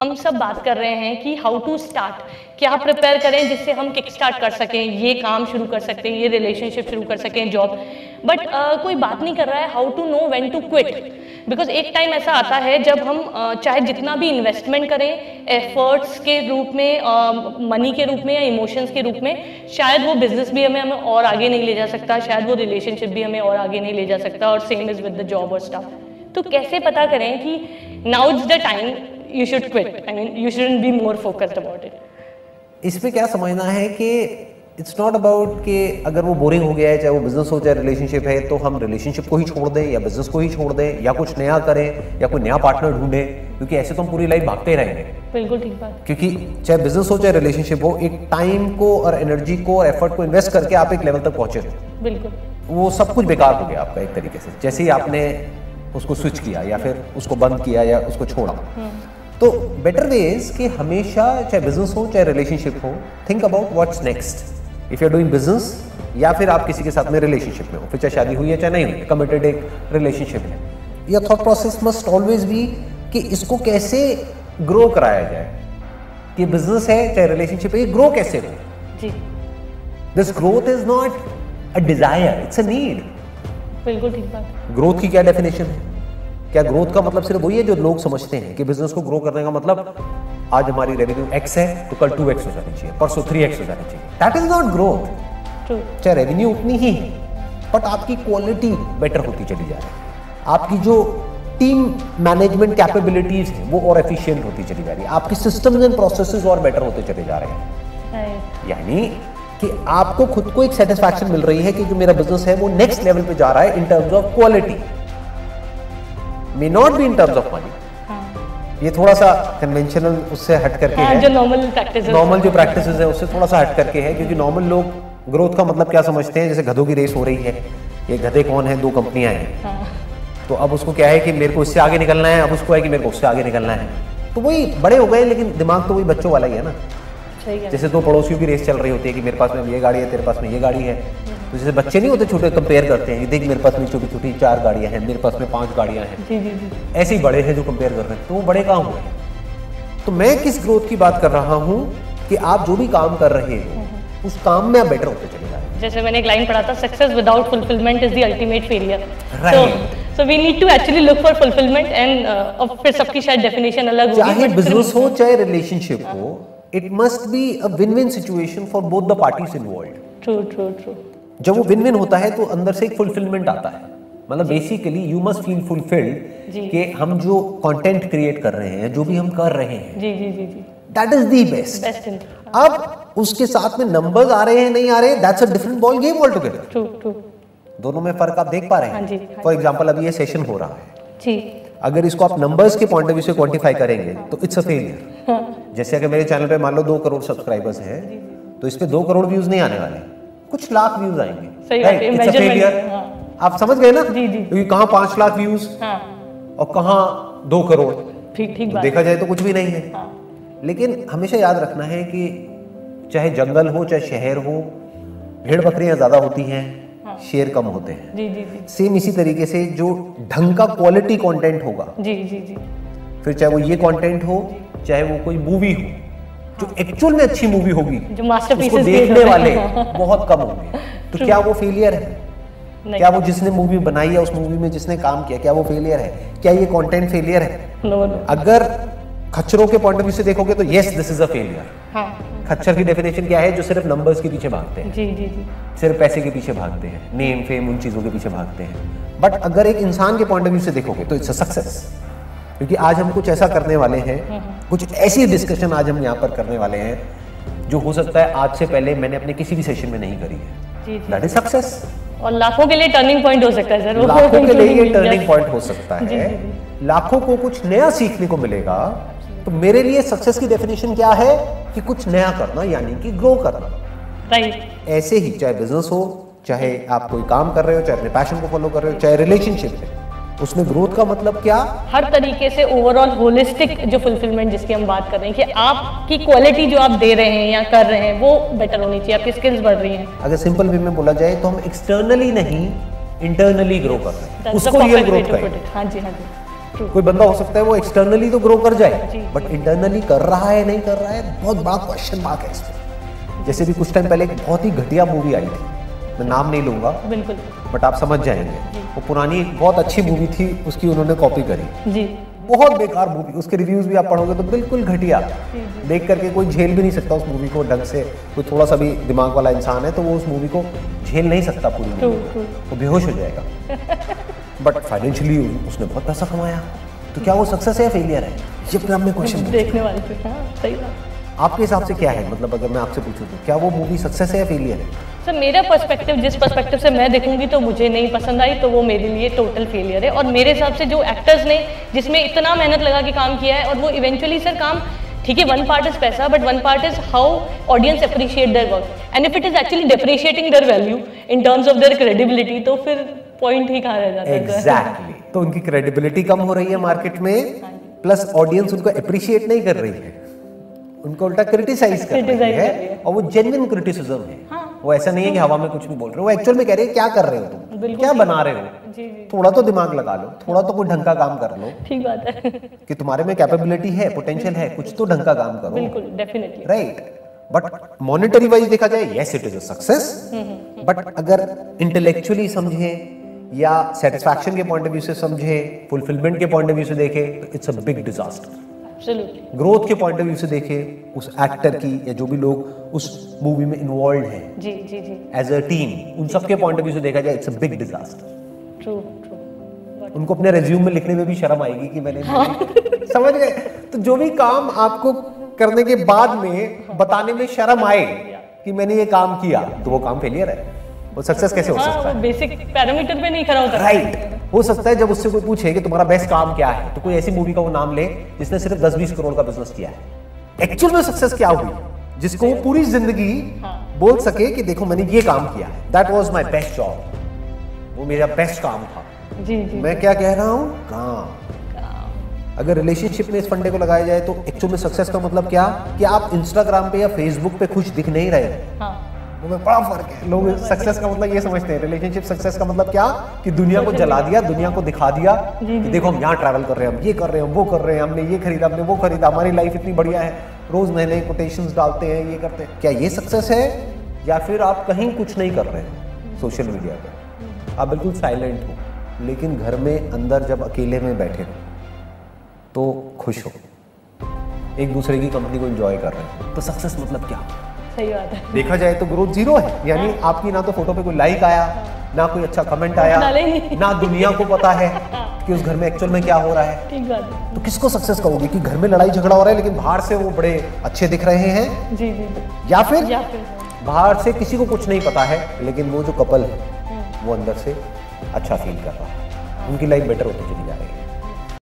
हम सब बात कर रहे हैं कि हाउ टू स्टार्ट, क्या प्रिपेयर करें जिससे हम किक स्टार्ट कर सकें, ये काम शुरू कर सकते हैं, ये रिलेशनशिप शुरू कर सकें, जॉब। बट कोई बात नहीं कर रहा है how to know when to quit. Because एक टाइम ऐसा आता है जब हम चाहे जितना भी इन्वेस्टमेंट करें एफर्ट्स के रूप में, मनी के रूप में या इमोशंस के रूप में, शायद वो बिजनेस भी हमें और आगे नहीं ले जा सकता, शायद वो रिलेशनशिप भी हमें और आगे नहीं ले जा सकता, और same is with the job और स्टफ। तो कैसे पता करें कि now is the time you should quit, I mean you shouldn't be more focused about it. इसमें क्या समझना है कि इट्स नॉट अबाउट कि अगर वो बोरिंग हो गया है, चाहे वो बिजनेस हो चाहे रिलेशनशिप है, तो हम रिलेशनशिप को ही छोड़ दें या बिजनेस को ही छोड़ दें या कुछ नया करें या कोई नया पार्टनर ढूंढें, क्योंकि ऐसे तो हम पूरी लाइफ भागते रहेंगे। बिल्कुल ठीक बात। क्योंकि चाहे बिजनेस हो चाहे रिलेशनशिप हो, एक टाइम को और एनर्जी को और एफर्ट को इन्वेस्ट करके आप एक लेवल तक पहुंचे, बिल्कुल वो सब कुछ बेकार हो गया आपका एक तरीके से, जैसे ही आपने उसको स्विच किया या फिर उसको बंद किया या उसको छोड़ा। तो बेटर वे इज कि हमेशा चाहे बिजनेस हो चाहे रिलेशनशिप हो, think about what's next. If you are doing business या फिर आप किसी के साथ में रिलेशनशिप में हो, फिर चाहे शादी हुई है चाहे नहीं हुई, कमिटेड एक रिलेशनशिप है, your thought process must always be कि इसको कैसे ग्रो कराया जाए। कि बिजनेस है चाहे रिलेशनशिप है, ये ग्रो कैसे हो। जी, this growth is not a desire, it's a need. बिल्कुल ठीक बात। ग्रोथ की क्या डेफिनेशन है? क्या ग्रोथ का मतलब सिर्फ वही है जो लोग समझते हैं कि बिजनेस को ग्रो करने का मतलब आज हमारी रेवेन्यू x है तो कल 2x हो जानी चाहिए, परसों 3x हो जानी चाहिए। That is not growth. चाहे रेवेन्यू उतनी ही है बट आपकी क्वालिटी बेटर होती चली जा रही है, आपकी जो टीम मैनेजमेंट कैपेबिलिटीज है वो और एफिशिएंट होती चली जा रही है, आपकी सिस्टम्स एंड प्रोसेसेस और बेटर होते चले जा रहे हैं। यानी कि आपको खुद को एक सेटिस्फैक्शन मिल रही है कि जो मेरा बिजनेस है वो नेक्स्ट लेवल पे जा रहा है in terms of quality, may not be in terms of money. ये थोड़ा सा कन्वेंशनल उससे हट करके है, जो नॉर्मल जो प्रैक्टिसेस है उससे थोड़ा सा हट करके है। क्योंकि नॉर्मल लोग ग्रोथ का मतलब क्या समझते हैं, जैसे गधों की रेस हो रही है, ये गधे कौन है, दो कंपनियां हैं, तो अब उसको क्या है कि मेरे को इससे आगे निकलना है, अब उसको है कि मेरे को उससे आगे निकलना है। तो वही बड़े हो गए लेकिन दिमाग तो वही बच्चों वाला ही है ना। जैसे दो पड़ोसियों की रेस चल रही होती है कि मेरे पास में ये गाड़ी है, तेरे पास में ये गाड़ी है, तो जैसे बच्चे नहीं होते छोटे कंपेयर करते हैं, देख मेरे पास में छोटी छोटी 4 गाड़ियां हैं, मेरे पास में 5 गाड़ियां हैं। ऐसे ही बड़े हैं जो कंपेयर कर रहे हैं, तो वो बड़े कहाँ हुए। तो मैं किस ग्रोथ की बात कर रहा हूँ कि आप जो भी काम कर रहे हो उस काम में आप बेटर होते चले जा रहे हैं। जैसे मैंने एक लाइन पढ़ा था, success without fulfilment is the ultimate failure. So we need to actually look for fulfilment and फिर सबकी शायद डेफिनेशन अलग होगी। चाहे बिजनेस हो चाहे रिलेशनशिप हो, it must be a win win situation for both the parties involved. True true true. जब वो विन-विन होता है तो अंदर से एक फुलफिलमेंट आता है, मतलब basically you must feel fulfilled कि हम जो कंटेंट क्रिएट कर रहे हैं, जो भी हम कर रहे हैं, जी जी जी जी, दैट इज द बेस्ट। अब उसके साथ में नंबर्स आ रहे हैं नहीं आ रहे, that's a different ball game all together. True true. दोनों में फर्क आप देख पा रहे हैं। फॉर एग्जांपल अभी ये सेशन हो रहा है जी, अगर इसको आप नंबर्स के पॉइंट ऑफ व्यू से क्वांटिफाई करेंगे तो इट्स अ फेलियर। जैसे अगर मेरे चैनल पे मान लो 2 करोड़ सब्सक्राइबर्स हैं तो इस पे 2 करोड़ व्यूज नहीं आने वाले, कुछ लाख व्यूज आएंगे। It's a failure. आप समझ गए ना? क्योंकि कहाँ 5 लाख व्यूज और कहाँ 2 करोड़। ठीक तो देखा जाए तो कुछ भी नहीं है। लेकिन हमेशा याद रखना है कि चाहे जंगल हो चाहे शहर हो, भेड़ बकरियां ज्यादा होती हैं, शेर कम होते हैं। जी जी जी। सेम इसी तरीके से जो ढंग का क्वालिटी कंटेंट होगा, जी जी जी, फिर चाहे वो ये कंटेंट हो चाहे वो कोई मूवी हो, जो एक्चुअल में अच्छी मूवी होगी, जो मास्टरपीसेस उसको देखने वाले बहुत कम होंगे, तो क्या वो फेलियर है? क्या वो जिसने मूवी बनाई है, उस मूवी में जिसने काम किया, क्या वो फेलियर है? क्या ये कंटेंट फेलियर है? नो। अगर खच्चरों के पॉइंट ऑफ व्यू से देखोगे तो yes this is a failure. खच्चर की डेफिनेशन क्या है? जो सिर्फ नंबर्स के पीछे भागते हैं, जी जी जी, सिर्फ पैसे के पीछे भागते हैं, नेम फेम उन चीजों के पीछे भागते हैं। बट अगर एक इंसान के पॉइंट ऑफ व्यू से देखोगे तो इट्स अ सक्सेस। क्योंकि आज हम कुछ ऐसा करने वाले हैं, कुछ ऐसी डिस्कशन आज हम यहाँ पर करने वाले हैं जो हो सकता है आज से पहले मैंने अपने किसी भी सेशन में नहीं करी है। That is success. और लाखों के लिए टर्निंग पॉइंट हो सकता है सर। लाखों के लिए ये टर्निंग पॉइंट हो सकता है। लाखों को कुछ नया सीखने को मिलेगा। तो मेरे लिए सक्सेस की डेफिनेशन क्या है कि कुछ नया करना, यानी कि ग्रो करना। राइट। ऐसे ही चाहे बिजनेस हो, चाहे आप कोई काम कर रहे हो, चाहे अपने पैशन को फॉलो कर रहे हो, चाहे रिलेशनशिप है, उसमें ग्रोथ का मतलब क्या? हर तरीके से ओवरऑल होलिस्टिक जो फुलफिलमेंट जिसकी हम बात कर रहे हैं कि आपकी क्वालिटी जो आप दे रहे हैं या कर रहे हैं वो बेटर होनी चाहिए, आपकी स्किल्स बढ़ रही हैं। अगर सिंपल वे में बोला जाए तो हम एक्सटर्नली नहीं इंटरनली ग्रो कर रहे हैं, उसको रियल ग्रोथ कहें। हाँ जी हाँ जी। कोई बंदा हो सकता है वो एक्सटर्नली तो ग्रो कर जाए, जी, बट इंटरनली कर रहा है नहीं कर रहा है, बहुत बड़ा क्वेश्चन मार्क है इसमें। जैसे भी कुछ टाइम पहले एक बहुत ही घटिया मूवी आई थी, मैं नाम नहीं लूंगा, बिल्कुल बट आप समझ जाएंगे। वो पुरानी एक बहुत अच्छी मूवी थी, उसकी उन्होंने कॉपी करी, जी, बहुत बेकार मूवी, उसके रिव्यूज भी आप पढ़ोगे तो बिल्कुल घटिया, देख करके कोई झेल भी नहीं सकता उस मूवी को ढंग से। कोई थोड़ा सा भी दिमाग वाला इंसान है तो वो उस मूवी को झेल नहीं सकता पूरी मूवी को, वो बेहोश हो जाएगा। बट फाइनेंशियली उसने बहुत पैसा कमाया, तो क्या वो सक्सेस है या फेलियर है, ये अपने आप में क्वेश्चन देखने वाले पे। हाँ, सही बात। आपके हिसाब से क्या है, मतलब अगर मैं आपसे पूछूं तो क्या वो मूवी सक्सेस है या फेलियर है? सर मेरा पर्सपेक्टिव, जिस पर्सपेक्टिव से मैं देखूंगी तो मुझे नहीं पसंद आई, तो वो मेरे लिए टोटल फेलियर है। और मेरे हिसाब से जो एक्टर्स ने जिसमें इतना मेहनत लगा के काम किया है, और वो इवेंचुअली सर काम, ठीक है, वन पार्ट इज पैसा, but one part is how audience appreciate their work, and if it is actually depreciating their value in terms of their credibility, तो फिर पॉइंट ही कहाँ रह जाता है। एग्जैक्टली, तो उनकी क्रेडिबिलिटी कम हो रही है मार्केट में, प्लस ऑडियंस उनको अप्रिशिएट नहीं कर रही है, उनको उल्टा क्रिटिसाइज कर रही है, और वो जेन्युइन क्रिटिसिज्म है। हाँ। वो ऐसा नहीं है कि हवा में कुछ भी बोल रहे हो, वो एक्चुअल में कह रहे हैं क्या कर रहे हो तुम, क्या बना रहे हो, जी, जी। थोड़ा तो दिमाग लगा लो, थोड़ा तो कोई ढंग का काम कर लो, ठीक बात है। कि तुम्हारे में कैपेबिलिटी है, पोटेंशियल है, कुछ तो ढंग का काम करो, बिल्कुल, definitely, right. But monetary wise देखा जाए, yes it is a success, but अगर इंटेलेक्चुअली समझे या सेटिस्फैक्शन के पॉइंट ऑफ व्यू से समझे, फुलफिलमेंट के पॉइंट ऑफ व्यू से देखे, तो it's a big disaster. Absolutely. Growth के पॉइंट ऑफ व्यू से देखे, उस एक्टर की या जो भी लोग उस मूवी में इन्वॉल्व हैं, जी, जी, जी, एज अ टीम, उन सब के पॉइंट ऑफ व्यू से देखा जाए, it's a big disaster. True, true. उनको अपने रेज्यूम में लिखने में भी शर्म आएगी कि मैंने समझ गए, तो जो भी काम आपको करने के बाद में बताने में शर्म आए कि मैंने ये काम किया, तो वो काम फेलियर है, वो सक्सेस कैसे हो सकता है? बेसिक पैरामीटर पे नहीं खड़ा होता। राइट। हो सकता है जब उससे कोई पूछे कि तुम्हारा बेस्ट काम क्या है, तो कोई ऐसी मूवी का वो नाम ले जिसने सिर्फ 10-20 करोड़ का बिजनेस किया है। एक्चुअल में सक्सेस क्या हुई, जिसको वो पूरी जिंदगी बोल सके कि देखो मैंने ये काम किया, that was my best job, वो मेरा बेस्ट काम था। जी, जी। मैं क्या कह रहा हूं, काम। अगर रिलेशनशिप में इस फंडे को लगाया जाए तो एक्चुअल में सक्सेस का मतलब क्या, कि आप इंस्टाग्राम पे या फेसबुक पे खुश दिख नहीं रहे, हाँ, वो बड़ा फर्क है। लोग सक्सेस का मतलब ये समझते हैं, रिलेशनशिप सक्सेस का मतलब क्या, कि दुनिया को जला दिया, दुनिया को दिखा दिया कि देखो हम यहाँ ट्रैवल कर रहे हैं, हम ये कर रहे हैं, हम वो कर रहे हैं, हमने ये खरीदा, हमने वो खरीदा, हमारी लाइफ इतनी बढ़िया है, रोज नए नए कोटेशंस डालते हैं, ये करते हैं। क्या ये सक्सेस है, या फिर आप कहीं कुछ नहीं कर रहे हैं सोशल मीडिया पे, आप बिल्कुल साइलेंट हो, लेकिन घर में अंदर जब अकेले में बैठे हो तो खुश हो, एक दूसरे की कंपनी को एंजॉय कर रहे हैं, तो सक्सेस मतलब क्या? सही बात है। देखा जाए तो ग्रोथ जीरो है, यानी आपकी ना तो फोटो पे कोई लाइक आया, ना कोई अच्छा कमेंट आया, ना दुनिया को पता है कि उस घर में एक्चुअल में क्या हो रहा है। ठीक बात है। तो किसको सक्सेस कहोगे, कि घर में लड़ाई झगड़ा हो रहा है लेकिन बाहर से वो बड़े अच्छे दिख रहे हैं, जी, जी, या फिर फिर बाहर से किसी को कुछ नहीं पता है लेकिन वो जो कपल है वो अंदर से अच्छा फील कर रहा है, उनकी लाइफ बेटर होती चली जा रही है।